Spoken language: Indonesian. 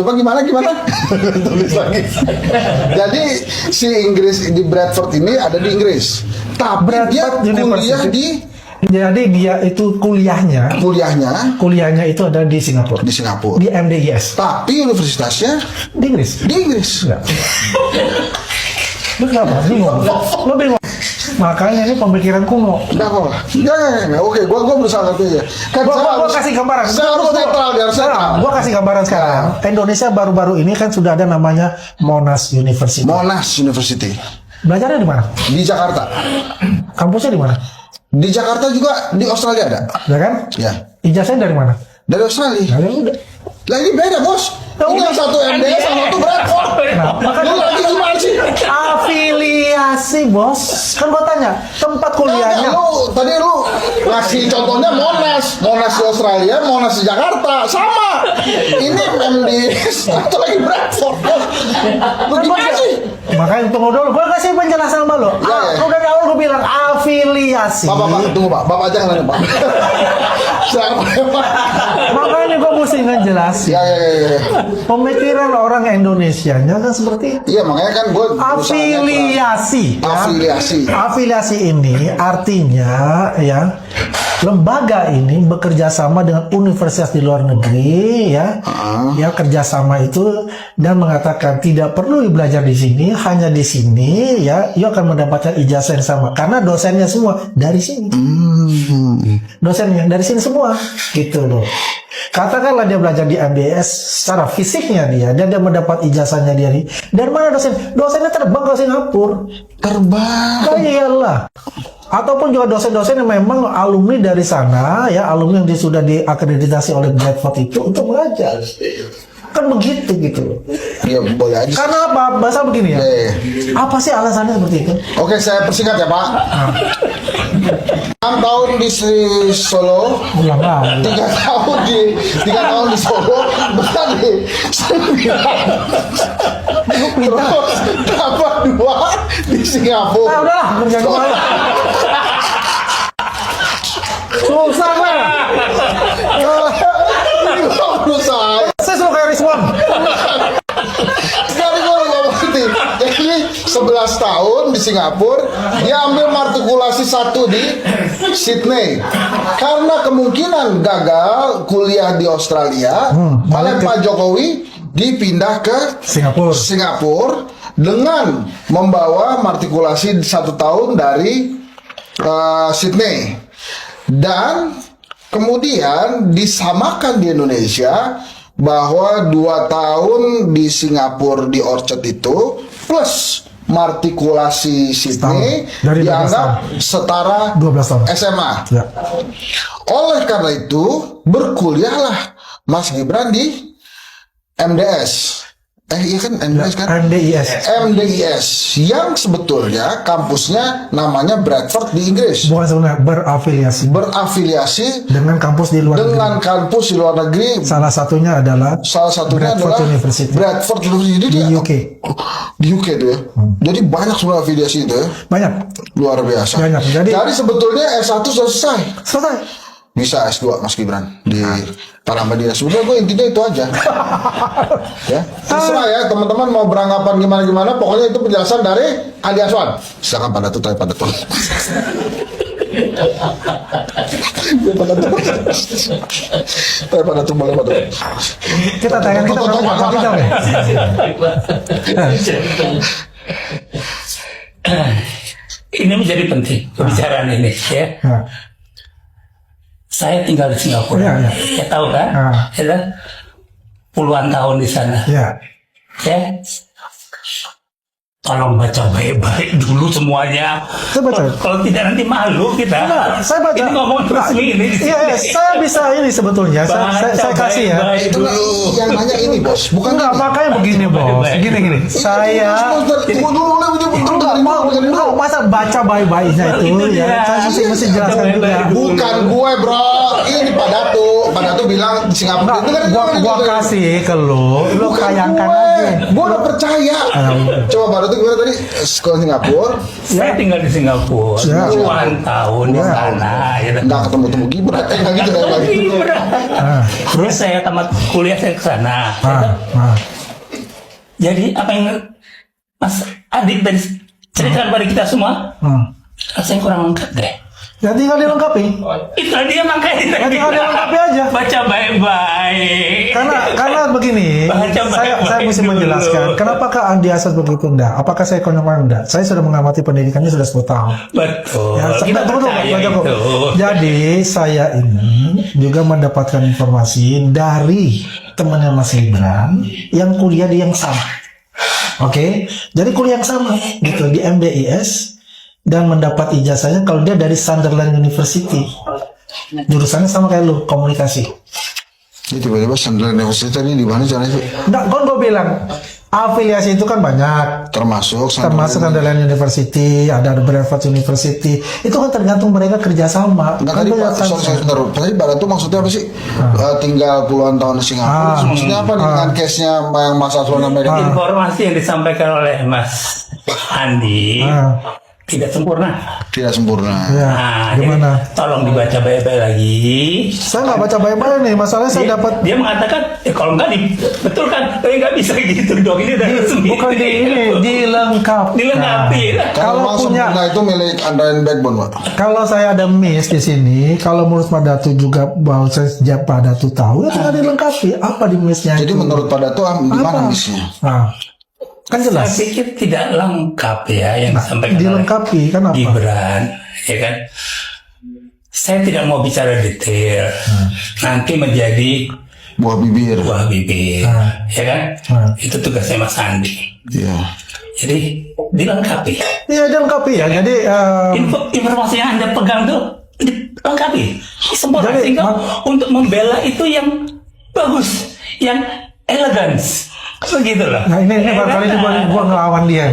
Coba gimana? Tulis lagi. Jadi si Inggris di Bradford ini ada di Inggris, tapi dia kuliah di. Jadi dia itu kuliahnya itu ada di Singapura. Di Singapura. Di MDIS. Tapi universitasnya di Inggris. Di Inggris. Enggak. Lu kenapa? Bingung. Lu bingung. Makanya ini pemikiran kuno. Enggak. Oke, gua berusaha ngerti ya. Kan gua kasih gambaran. Saya harus netral. Gua kasih gambaran sekarang. Indonesia baru-baru ini kan sudah ada namanya Monash University. Monash University. Belajarnya di mana? Di Jakarta. Kampusnya di mana? Di Jakarta juga, di Australia ada. Ya kan? Ya. Ijazahnya dari mana? Dari Australia. Nah, ya udah. Lah ini beda, Bos. Ini yang satu MDS, yang satu Bradford. Lu lagi gimana sih? Afiliasi, Bos. Kan gua tanya, tempat kuliahnya. Tadi lu ngasih contohnya Monash di Australia, Monash di Jakarta, sama. Ini MDS atau lagi Bradford, Bos. Lu gimana sih? Makanya tunggu dulu, gua kasih penjelasan sama lo. Lu dari awal gua bilang afiliasi. Pak, tunggu Pak. Bapak jangan nanya Pak. Makanya gua mesti ngejelasin. Ya. Pemikiran orang Indonesianya kan seperti itu. Iya, makanya kan gue afiliasi. Afiliasi ini artinya ya lembaga ini bekerja sama dengan universitas di luar negeri ya. Ya kerjasama itu dan mengatakan tidak perlu belajar di sini, hanya di sini ya, ia akan mendapatkan ijazah yang sama karena dosennya semua dari sini. Dosennya dari sini semua gitu loh. Katakanlah dia belajar di MDS secara fisiknya dia, dan dia mendapat ijazahnya dia nih. Dari mana dosen? Dosennya terbang ke Singapura. Terbang. Oh iyalah. Ataupun juga dosen-dosen yang memang alumni dari sana, ya alumni yang sudah diakreditasi oleh Bradford itu untuk mengajar. Kan begitu gitu loh. Iya boleh aja. Karena apa? Bahasa begini ya. Apa sih alasannya seperti itu? Oke, saya persingkat ya Pak. 6 tahun di Solo, 3 tahun di Solo, berarti 9. Terus dapat 2 di Singapura. Nah, udahlah, kerja kemana? Susah kan? Ini menurut Saya suka kayak Rizwan. Sekali gue nggak ngerti. Jadi 11 tahun di Singapura, dia ambil matrikulasi 1 di Sydney. Karena kemungkinan gagal kuliah di Australia, oleh Pak Jokowi dipindah ke Singapura dengan membawa matrikulasi 1 tahun dari Sydney. Dan kemudian disamakan di Indonesia bahwa 2 tahun di Singapura di Orchard itu plus matrikulasi Sydney dianggap setara 12 tahun SMA. Ya. Oleh karena itu berkuliahlah Mas Gibran di MDS. Iya kan MDS kan? MDIS yang sebetulnya kampusnya namanya Bradford di Inggris. Bukan sebenarnya berafiliasi dengan kampus di luar negeri. Salah satunya adalah Bradford University. Bradford University di UK. Di UK itu ya. Jadi banyak sebenarnya afiliasi itu ya. Banyak. Luar biasa. Banyak. Jadi sebetulnya S1 sudah selesai. Bisa S2 Mas Gibran di Paramadina. Sebenarnya gue intinya itu aja. Ya, terserah ya teman-teman mau beranggapan gimana, pokoknya itu penjelasan dari Andi Aswan. Silakan pada tuh. Boleh. Kita tanya kita ini menjadi penting pembicaraan ini ya. Saya tinggal di Singapura, ya tahu kan? Ya, puluhan tahun di sana. Ya. Tolong baca baik-baik dulu semuanya. Kalau tidak nanti malu kita. Saya baca. Ini ngomong resmi ini. Iya, saya bisa ini sebetulnya. Saya kasih ya. Itu yang nanya ini bos, bukan enggak, makanya begini bos. Gini. Saya tunggu dulu masa baca baik-baiknya itu ya. Saya mesti jelaskan juga. Bukan gue bro, ini Pak Datu bilang di Singapura itu kan Gua kasih ke lu tayangkan aja. Gue udah percaya. Coba Pak Datu gimana tadi sekolah Singapura? Saya tinggal di Singapura puluhan tahun di sana. Nggak ketemu Gibran, nggak gitu kan? Terus saya tamat kuliah saya ke sana. Jadi apa yang Mas Adik tadi ceritakan pada kita semua, rasanya kurang lengkap deh. Ya tinggal dilengkapi. Itu dia makanya. Ya tinggal dilengkapi aja. Baca baik-baik. Karena begini, saya mesti menjelaskan kenapakah Andi Asad begitu enggak? Apakah saya konyol enggak? Saya sudah mengamati pendidikannya sudah 10 tahun. Betul. Ya, Kita percaya itu. Jadi saya ini juga mendapatkan informasi dari temannya Mas Gibran yang kuliah di yang sama. Oke, jadi kuliah yang sama gitu di MBIS dan mendapat ijazahnya kalau dia dari Sunderland University. Jurusannya sama kayak lu, komunikasi. Ini tiba-tiba Sunderland University tadi di mana caranya sih? Enggak, kan gue bilang afiliasi itu kan banyak. Termasuk Sunderland University, ada Bradford University. Itu kan tergantung mereka kerjasama. Enggak tadi Pak, sorry, tadi Pak Datu maksudnya apa sih? Tinggal puluhan tahun di Singapura. Maksudnya apa dengan case-nya yang Mas Aswan Amerika? Informasi yang disampaikan oleh Mas Andi tidak sempurna. Tidak sempurna. Ya, gimana? Tolong dibaca baik-baik lagi. Saya nggak baca baik-baik nih. Masalahnya saya dapat. Dia mengatakan, kalau nggak betul kan? Tapi nggak bisa gitu dong. Ini udah resmi. Bukan dilengkapi. Dilengkapi. Kalau punya sempurna itu milik Android Backbone, Pak. Kalau saya ada miss di sini, kalau menurut Pak Datu juga bahwa saya sejak Pak Datu tahu, ya tinggal dilengkapi. Apa di missnya? Jadi menurut Pak Datu gimana missnya? Kan jelas. Saya pikir tidak lengkap ya yang disampaikan dilengkapi kan apa? Gibran, ya kan? Saya tidak mau bicara detail. Nanti menjadi buah bibir, ya kan? Itu tugasnya Mas Andi. Iya. Jadi dilengkapi. Iya dilengkapi ya. Jadi informasi yang Anda pegang tuh dilengkapi. Sempurna. Jadi, sehingga untuk membela itu yang bagus, yang elegans. Begitu loh. Nah ini baru kali ini gua ngelawan dia.